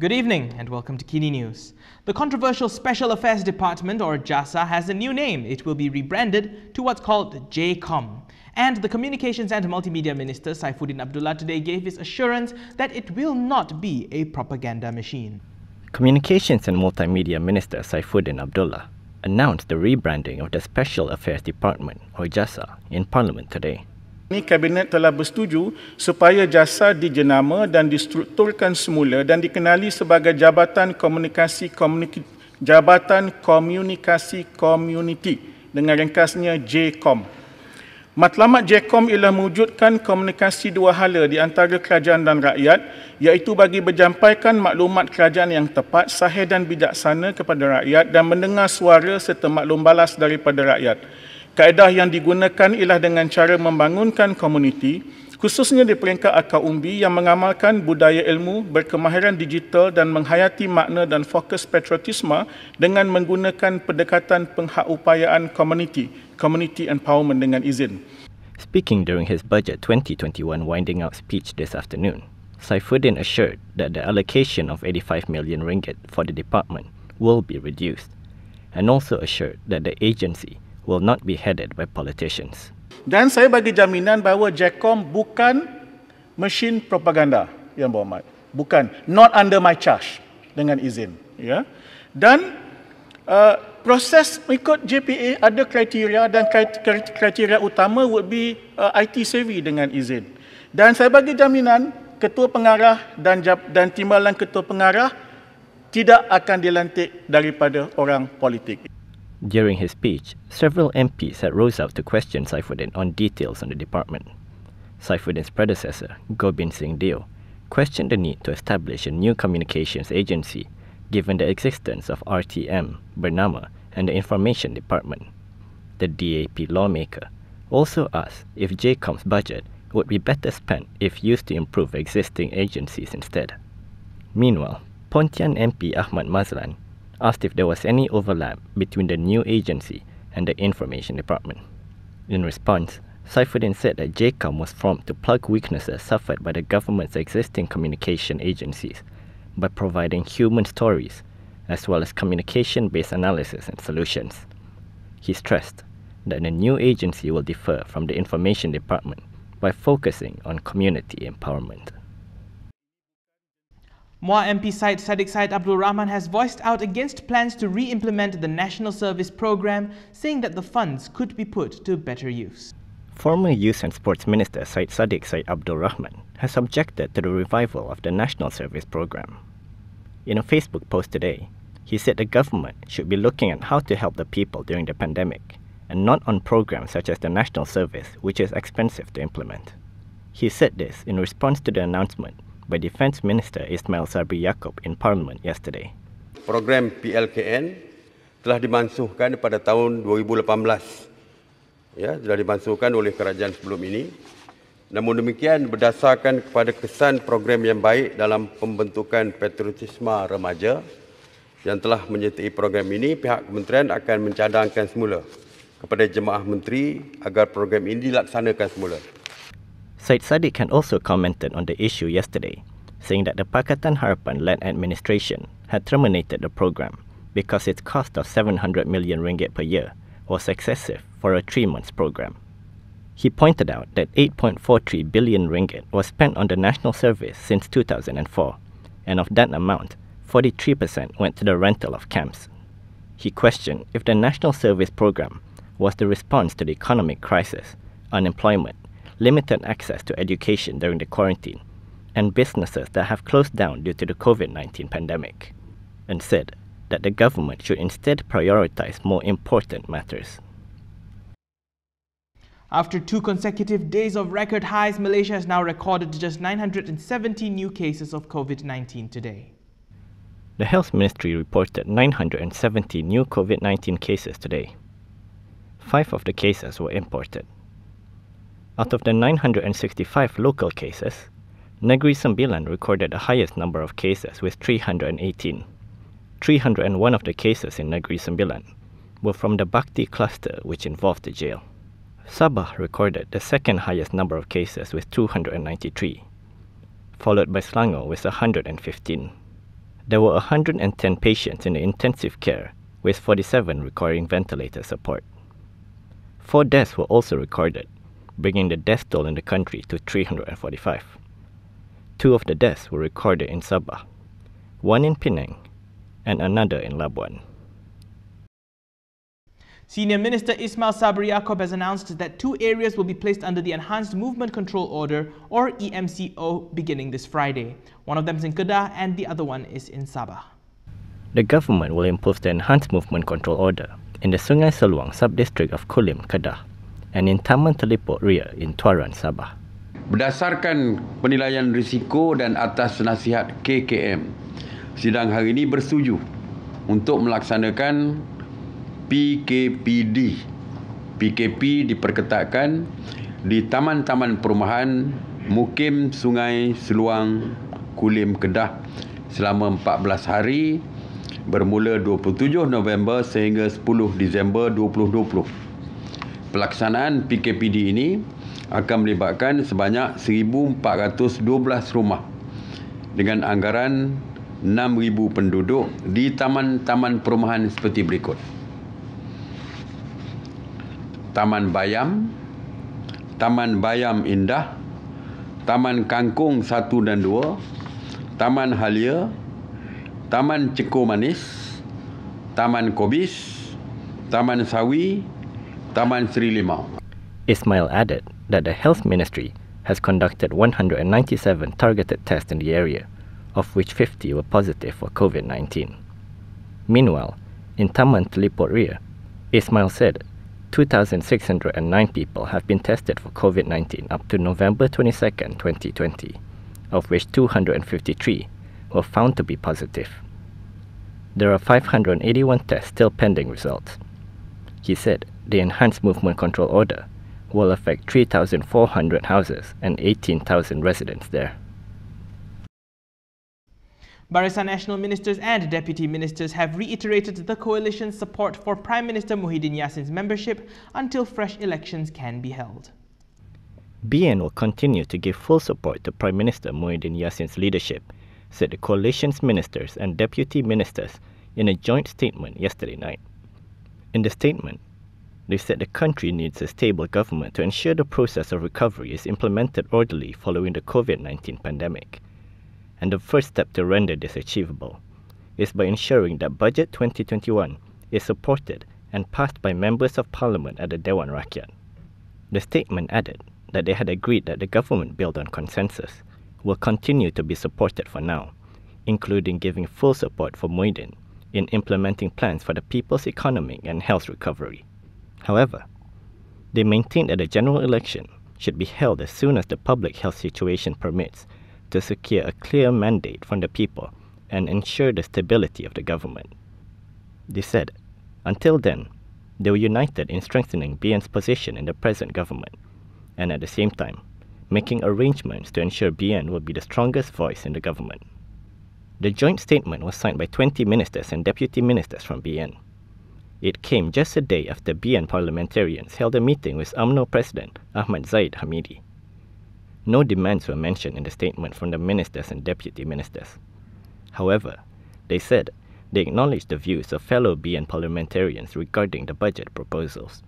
Good evening and welcome to Kini News. The controversial Special Affairs Department, or Jasa, has a new name. It will be rebranded to what's called J-Kom. And the Communications and Multimedia Minister Saifuddin Abdullah today gave his assurance that it will not be a propaganda machine. Communications and Multimedia Minister Saifuddin Abdullah announced the rebranding of the Special Affairs Department, or Jasa, in Parliament today. Kabinet telah bersetuju supaya Jasa dijenama dan distrukturkan semula dan dikenali sebagai Jabatan Komunikasi Komuniti dengan ringkasnya JKom. Matlamat JKom ialah mewujudkan komunikasi dua hala di antara kerajaan dan rakyat, iaitu bagi menyampaikan maklumat kerajaan yang tepat, sahih dan bijaksana kepada rakyat dan mendengar suara serta maklum balas daripada rakyat. Kaedah yang digunakan ialah dengan cara membangunkan komuniti, khususnya di peringkat akar umbi yang mengamalkan budaya ilmu, berkemahiran digital dan menghayati makna dan fokus patriotisme dengan menggunakan pendekatan penghakupayaan community empowerment dengan izin. Speaking during his Budget 2021 winding out speech this afternoon, Saifuddin assured that the allocation of 85 million ringgit for the department will be reduced, and also assured that the agency will not be headed by politicians. Dan saya bagi jaminan bahawa JKom bukan mesin propaganda, Yang Berhormat. Bukan, not under my charge, dengan izin. Ya. Dan proses mengikut JPA ada kriteria dan kriteria utama would be IT savvy dengan izin. Dan saya bagi jaminan ketua pengarah dan timbalan ketua pengarah tidak akan dilantik daripada orang politik. During his speech, several MPs had rose up to question Saifuddin on details on the department. Saifuddin's predecessor, Gobind Singh Deo, questioned the need to establish a new communications agency given the existence of RTM, Bernama, and the Information Department. The DAP lawmaker also asked if JKom's budget would be better spent if used to improve existing agencies instead. Meanwhile, Pontian MP Ahmad Mazlan asked if there was any overlap between the new agency and the Information Department. In response, Saifuddin said that JKom was formed to plug weaknesses suffered by the government's existing communication agencies by providing human stories as well as communication-based analysis and solutions. He stressed that the new agency will differ from the Information Department by focusing on community empowerment. MUA MP Sadiq Abdulrahman has voiced out against plans to re-implement the National Service Programme, saying that the funds could be put to better use. Former Youth and Sports Minister Sadiq Abdulrahman has objected to the revival of the National Service Programme. In a Facebook post today, he said the government should be looking at how to help the people during the pandemic, and not on programs such as the National Service, which is expensive to implement. He said this in response to the announcement by Defence Minister Ismail Sabri Yaakob in Parliament yesterday. Program PLKN telah dimansuhkan pada tahun 2018. Ya, telah dimansuhkan oleh kerajaan sebelum ini. Namun demikian, berdasarkan kepada kesan program yang baik dalam pembentukan patriotisme remaja yang telah menyertai program ini, pihak kementerian akan mencadangkan semula kepada jemaah menteri agar program ini dilaksanakan semula. Sadiq had also commented on the issue yesterday, saying that the Pakatan Harapan-led administration had terminated the program because its cost of 700 million ringgit per year was excessive for a 3-month program. He pointed out that 8.43 billion ringgit was spent on the national service since 2004, and of that amount, 43% went to the rental of camps. He questioned if the national service program was the response to the economic crisis, unemployment, limited access to education during the quarantine, and businesses that have closed down due to the COVID-19 pandemic, and said that the government should instead prioritize more important matters. After 2 consecutive days of record highs, Malaysia has now recorded just 970 new cases of COVID-19 today. The Health Ministry reported 970 new COVID-19 cases today. 5 of the cases were imported. Out of the 965 local cases, Negeri Sembilan recorded the highest number of cases with 318. 301 of the cases in Negeri Sembilan were from the Bakti cluster, which involved the jail. Sabah recorded the second highest number of cases with 293, followed by Selangor with 115. There were 110 patients in the intensive care, with 47 requiring ventilator support. 4 deaths were also recorded, bringing the death toll in the country to 345. 2 of the deaths were recorded in Sabah, 1 in Penang, and another in Labuan. Senior Minister Ismail Sabri Yaakob has announced that 2 areas will be placed under the Enhanced Movement Control Order, or EMCO, beginning this Friday. One of them is in Kedah and the other one is in Sabah. The government will impose the Enhanced Movement Control Order in the Sungai Seluang sub-district of Kulim, Kedah, and in Taman Telipok Ria in Tuaran, Sabah. Berdasarkan penilaian risiko dan atas nasihat KKM, sidang hari ini bersetuju untuk melaksanakan PKPD. PKP diperketatkan di taman-taman perumahan Mukim Sungai Seluang Kulim, Kedah selama 14 hari bermula 27 November sehingga 10 Disember 2020. Pelaksanaan PKPD ini akan melibatkan sebanyak 1,412 rumah dengan anggaran 6,000 penduduk di taman-taman perumahan seperti berikut. Taman Bayam, Taman Bayam Indah, Taman Kangkung 1 dan 2, Taman Halia, Taman Ceko Manis, Taman Kobis, Taman Sawi, Taman Seri Limau. Ismail added that the Health Ministry has conducted 197 targeted tests in the area, of which 50 were positive for COVID-19. Meanwhile, in Taman Telipok Ria, Ismail said 2,609 people have been tested for COVID-19 up to November 22, 2020, of which 253 were found to be positive. There are 581 tests still pending results. He said the Enhanced Movement Control Order will affect 3,400 houses and 18,000 residents there. Barisan National Ministers and Deputy Ministers have reiterated the coalition's support for Prime Minister Muhyiddin Yassin's membership until fresh elections can be held. BN will continue to give full support to Prime Minister Muhyiddin Yassin's leadership, said the coalition's ministers and deputy ministers in a joint statement yesterday night. In the statement, they said the country needs a stable government to ensure the process of recovery is implemented orderly following the COVID-19 pandemic. And the first step to render this achievable is by ensuring that Budget 2021 is supported and passed by members of Parliament at the Dewan Rakyat. The statement added that they had agreed that the government built on consensus will continue to be supported for now, including giving full support for Muhyiddin in implementing plans for the people's economic and health recovery. However, they maintained that the general election should be held as soon as the public health situation permits to secure a clear mandate from the people and ensure the stability of the government. They said, until then, they were united in strengthening BN's position in the present government, and at the same time, making arrangements to ensure BN will be the strongest voice in the government. The joint statement was signed by 20 ministers and deputy ministers from BN. It came just a day after BN parliamentarians held a meeting with UMNO President Ahmad Zaid Hamidi. No demands were mentioned in the statement from the ministers and deputy ministers. However, they said they acknowledged the views of fellow BN parliamentarians regarding the budget proposals.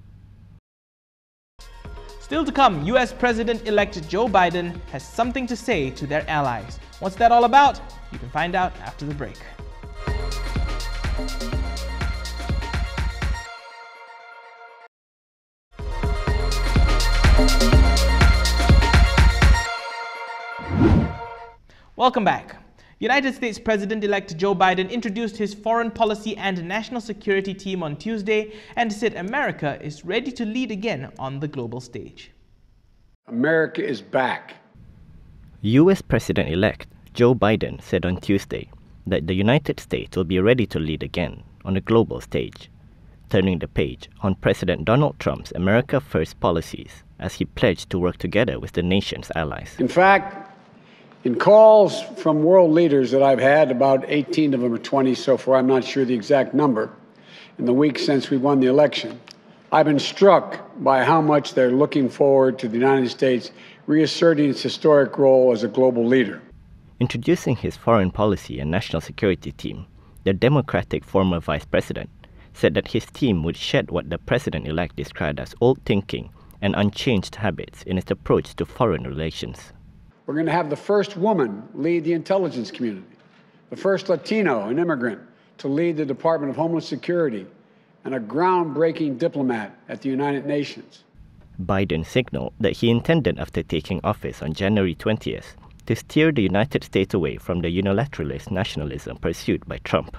Still to come, US President-elect Joe Biden has something to say to their allies. What's that all about? You can find out after the break. Welcome back. United States President-elect Joe Biden introduced his foreign policy and national security team on Tuesday and said America is ready to lead again on the global stage. America is back. US President-elect Joe Biden said on Tuesday that the United States will be ready to lead again on the global stage, turning the page on President Donald Trump's America First policies as he pledged to work together with the nation's allies. In fact, in calls from world leaders that I've had, about 18 of them or 20 so far, I'm not sure the exact number, in the weeks since we won the election, I've been struck by how much they're looking forward to the United States reasserting its historic role as a global leader. Introducing his foreign policy and national security team, the Democratic former vice president said that his team would shed what the president-elect described as old thinking and unchanged habits in its approach to foreign relations. We're going to have the first woman lead the intelligence community, the first Latino and immigrant to lead the Department of Homeland Security, and a groundbreaking diplomat at the United Nations. Biden signaled that he intended, after taking office on January 20th, to steer the United States away from the unilateralist nationalism pursued by Trump.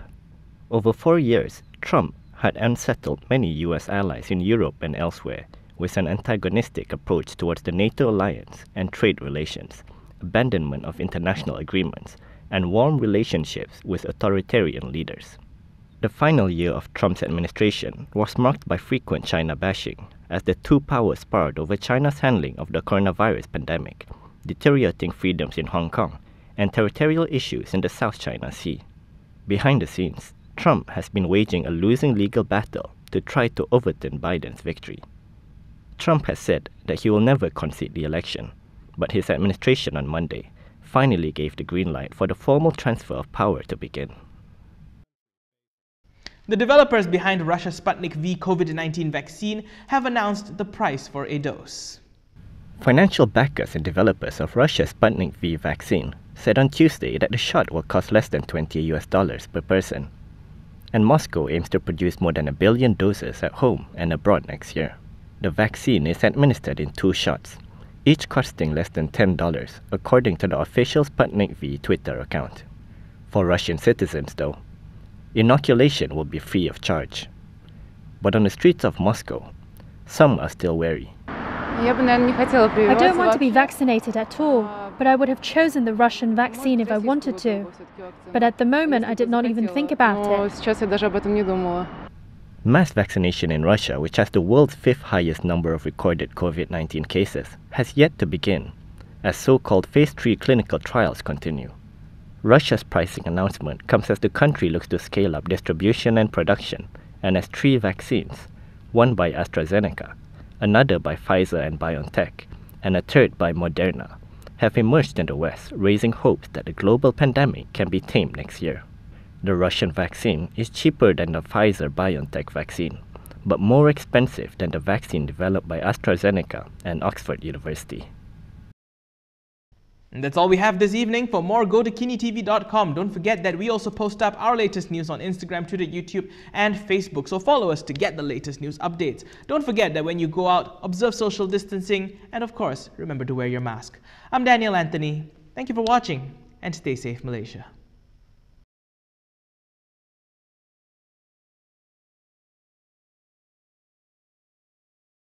Over 4 years, Trump had unsettled many U.S. allies in Europe and elsewhere with an antagonistic approach towards the NATO alliance and trade relations, abandonment of international agreements, and warm relationships with authoritarian leaders. The final year of Trump's administration was marked by frequent China bashing as the two powers sparred over China's handling of the coronavirus pandemic, deteriorating freedoms in Hong Kong, and territorial issues in the South China Sea. Behind the scenes, Trump has been waging a losing legal battle to try to overturn Biden's victory. Trump has said that he will never concede the election, but his administration on Monday finally gave the green light for the formal transfer of power to begin. The developers behind Russia's Sputnik V COVID-19 vaccine have announced the price for a dose. Financial backers and developers of Russia's Sputnik V vaccine said on Tuesday that the shot will cost less than $20 per person, and Moscow aims to produce more than 1 billion doses at home and abroad next year. The vaccine is administered in 2 shots, each costing less than $10, according to the official Sputnik V Twitter account. For Russian citizens, though, inoculation will be free of charge. But on the streets of Moscow, some are still wary. I don't want to be vaccinated at all, but I would have chosen the Russian vaccine if I wanted to. But at the moment, I did not even think about it. Mass vaccination in Russia, which has the world's 5th highest number of recorded COVID-19 cases, has yet to begin, as so-called Phase 3 clinical trials continue. Russia's pricing announcement comes as the country looks to scale up distribution and production, and as 3 vaccines, one by AstraZeneca, another by Pfizer and BioNTech, and a third by Moderna, have emerged in the West, raising hopes that the global pandemic can be tamed next year. The Russian vaccine is cheaper than the Pfizer-BioNTech vaccine, but more expensive than the vaccine developed by AstraZeneca and Oxford University. And that's all we have this evening. For more, go to KiniTV.com. Don't forget that we also post up our latest news on Instagram, Twitter, YouTube, and Facebook. So follow us to get the latest news updates. Don't forget that when you go out, observe social distancing, and of course, remember to wear your mask. I'm Daniel Anthony. Thank you for watching, and stay safe, Malaysia.